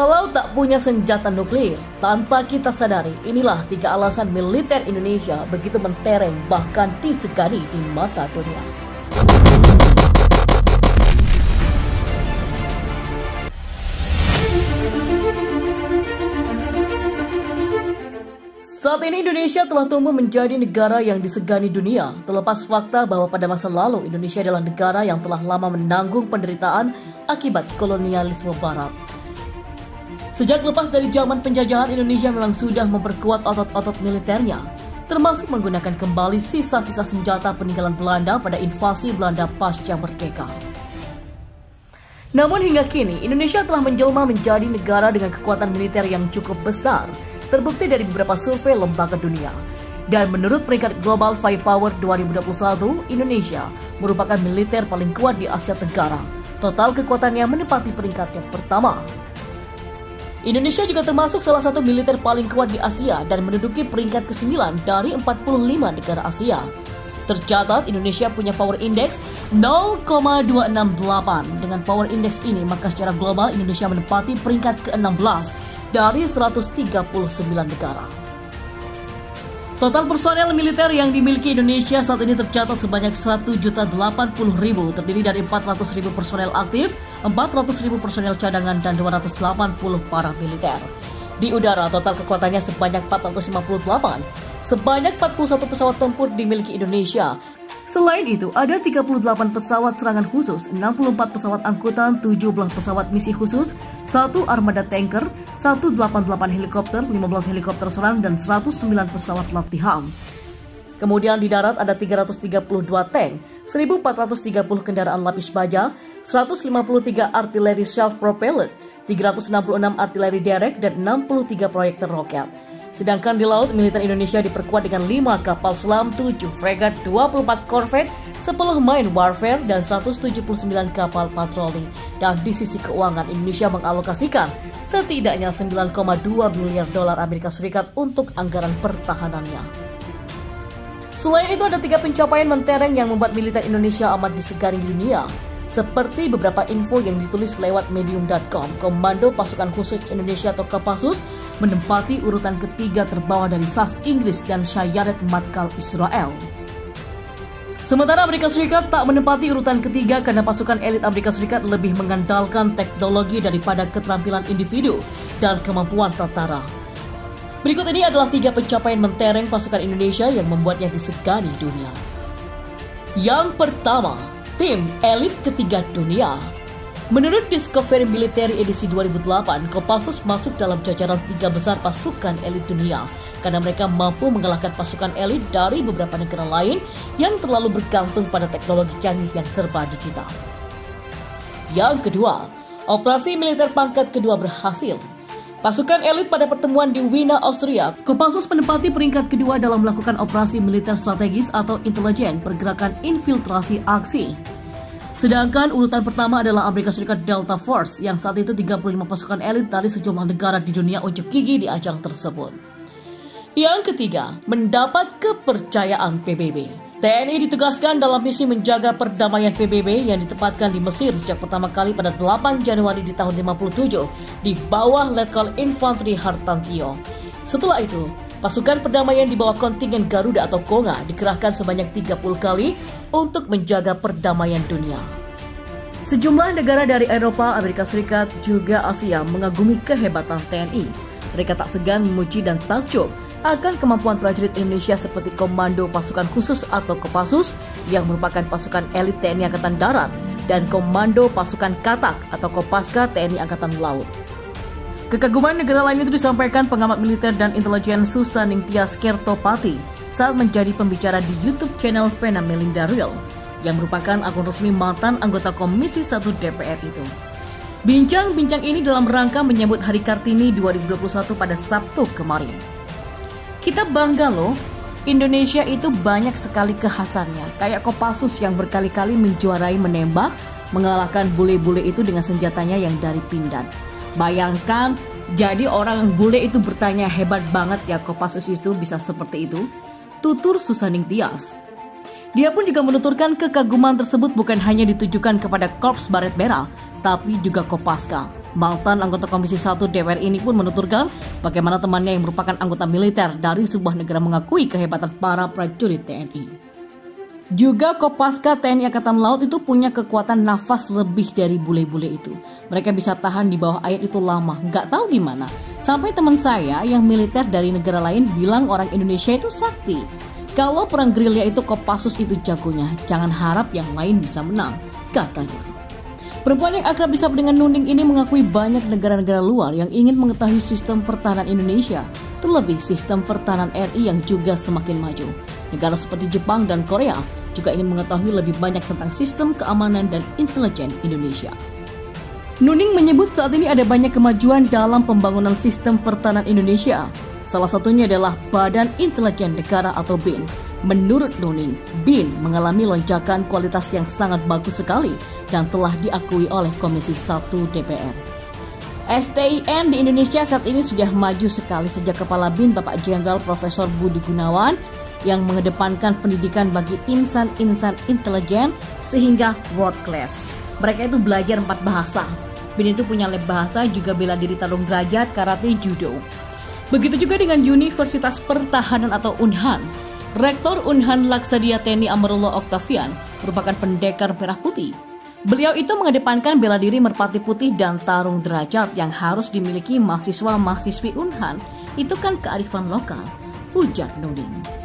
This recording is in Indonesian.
Walau tak punya senjata nuklir, tanpa kita sadari, inilah 3 alasan militer Indonesia begitu mentereng bahkan disegani di mata dunia. Saat ini Indonesia telah tumbuh menjadi negara yang disegani dunia, terlepas fakta bahwa pada masa lalu Indonesia adalah negara yang telah lama menanggung penderitaan akibat kolonialisme Barat. Sejak lepas dari zaman penjajahan, Indonesia memang sudah memperkuat otot-otot militernya, termasuk menggunakan kembali sisa-sisa senjata peninggalan Belanda pada invasi Belanda pasca merdeka. Namun hingga kini, Indonesia telah menjelma menjadi negara dengan kekuatan militer yang cukup besar, terbukti dari beberapa survei lembaga dunia. Dan menurut peringkat Global Firepower 2021, Indonesia merupakan militer paling kuat di Asia Tenggara. Total kekuatannya menempati peringkat yang pertama. Indonesia juga termasuk salah satu militer paling kuat di Asia dan menduduki peringkat ke-9 dari 45 negara Asia. Tercatat Indonesia punya power index 0,268. Dengan power index ini, maka secara global Indonesia menempati peringkat ke-16 dari 139 negara. Total personel militer yang dimiliki Indonesia saat ini tercatat sebanyak 1.080.000, terdiri dari 400.000 personel aktif, 400.000 personel cadangan, dan 280 paramiliter. Di udara, total kekuatannya sebanyak 458, sebanyak 41 pesawat tempur dimiliki Indonesia. Selain itu, ada 38 pesawat serangan khusus, 64 pesawat angkutan, 17 pesawat misi khusus, 1 armada tanker, 188 helikopter, 15 helikopter serang, dan 109 pesawat latihan. Kemudian di darat ada 332 tank, 1430 kendaraan lapis baja, 153 artileri self-propelled, 366 artileri derek, dan 63 proyektor roket. Sedangkan di laut, militer Indonesia diperkuat dengan 5 kapal selam, 7 fregat, 24 korvet, 10 main warfare, dan 179 kapal patroli. Dan di sisi keuangan, Indonesia mengalokasikan setidaknya 9,2 miliar dolar Amerika Serikat untuk anggaran pertahanannya. Selain itu, ada 3 pencapaian mentereng yang membuat militer Indonesia amat disegani di dunia. Seperti beberapa info yang ditulis lewat medium.com, Komando Pasukan Khusus Indonesia atau Kopassus menempati urutan ketiga terbawah dari SAS Inggris dan Shayaret Matkal Israel. Sementara Amerika Serikat tak menempati urutan ketiga karena pasukan elit Amerika Serikat lebih mengandalkan teknologi daripada keterampilan individu dan kemampuan tentara. Berikut ini adalah 3 pencapaian mentereng pasukan Indonesia yang membuatnya disegani dunia. Yang pertama, tim elit ketiga dunia. Menurut Discovery Military edisi 2008, Kopassus masuk dalam jajaran 3 besar pasukan elit dunia karena mereka mampu mengalahkan pasukan elit dari beberapa negara lain yang terlalu bergantung pada teknologi canggih yang serba digital. Yang kedua, operasi militer pangkat kedua berhasil. Pasukan elit pada pertemuan di Wina, Austria, Kopassus menempati peringkat kedua dalam melakukan operasi militer strategis atau intelijen pergerakan infiltrasi aksi. Sedangkan urutan pertama adalah Amerika Serikat Delta Force yang saat itu 35 pasukan elit dari sejumlah negara di dunia unjuk gigi di ajang tersebut. Yang ketiga, mendapat kepercayaan PBB. TNI ditugaskan dalam misi menjaga perdamaian PBB yang ditempatkan di Mesir sejak pertama kali pada 8 Januari di tahun 57 di bawah Letkol Infantri Hartantio. Setelah itu, pasukan perdamaian di bawah kontingen Garuda atau Konga dikerahkan sebanyak 30 kali untuk menjaga perdamaian dunia. Sejumlah negara dari Eropa, Amerika Serikat, juga Asia mengagumi kehebatan TNI. Mereka tak segan memuji dan takjub akan kemampuan prajurit Indonesia seperti Komando Pasukan Khusus atau Kopassus yang merupakan pasukan elit TNI Angkatan Darat dan Komando Pasukan Katak atau Kopaska TNI Angkatan Laut. Kekaguman negara lain itu disampaikan pengamat militer dan intelijen Susaning Tias Kertopati saat menjadi pembicara di YouTube channel Vena Melinda Real yang merupakan akun resmi mantan anggota Komisi 1 DPR itu. Bincang-bincang ini dalam rangka menyambut Hari Kartini 2021 pada Sabtu kemarin. Kita bangga loh, Indonesia itu banyak sekali kekhasannya, kayak Kopassus yang berkali-kali menjuarai menembak, mengalahkan bule-bule itu dengan senjatanya yang dari pindad. Bayangkan, jadi orang bule itu bertanya, hebat banget ya Kopassus itu bisa seperti itu, tutur Susaning Tias. Dia pun juga menuturkan kekaguman tersebut bukan hanya ditujukan kepada Korps Baret Merah, tapi juga Kopaska. Mantan anggota Komisi 1 DPR ini pun menuturkan bagaimana temannya yang merupakan anggota militer dari sebuah negara mengakui kehebatan para prajurit TNI. Juga Kopaska TNI Angkatan Laut itu punya kekuatan nafas lebih dari bule-bule itu. Mereka bisa tahan di bawah air itu lama, nggak tahu gimana. Sampai teman saya yang militer dari negara lain bilang orang Indonesia itu sakti. Kalau perang gerilya itu Kopassus itu jagonya, jangan harap yang lain bisa menang, katanya. Perempuan yang akrab disapa dengan Nuning ini mengakui banyak negara-negara luar yang ingin mengetahui sistem pertahanan Indonesia, terlebih sistem pertahanan RI yang juga semakin maju. Negara seperti Jepang dan Korea juga ingin mengetahui lebih banyak tentang sistem keamanan dan intelijen Indonesia. Nuning menyebut saat ini ada banyak kemajuan dalam pembangunan sistem pertahanan Indonesia. Salah satunya adalah Badan Intelijen Negara atau BIN. Menurut Nuning, BIN mengalami lonjakan kualitas yang sangat bagus sekali dan telah diakui oleh Komisi 1 DPR. STIN di Indonesia saat ini sudah maju sekali sejak Kepala BIN Bapak Jenderal Profesor Budi Gunawan yang mengedepankan pendidikan bagi insan-insan intelijen sehingga world class. Mereka itu belajar 4 bahasa. BIN itu punya lab bahasa, juga bela diri tarung derajat, karate, judo. Begitu juga dengan Universitas Pertahanan atau Unhan. Rektor Unhan Laksadia TNI Amarullah Octavian merupakan pendekar merah putih. Beliau itu mengedepankan bela diri merpati putih dan tarung derajat yang harus dimiliki mahasiswa-mahasiswi Unhan. Itu kan kearifan lokal, ujar Nuning.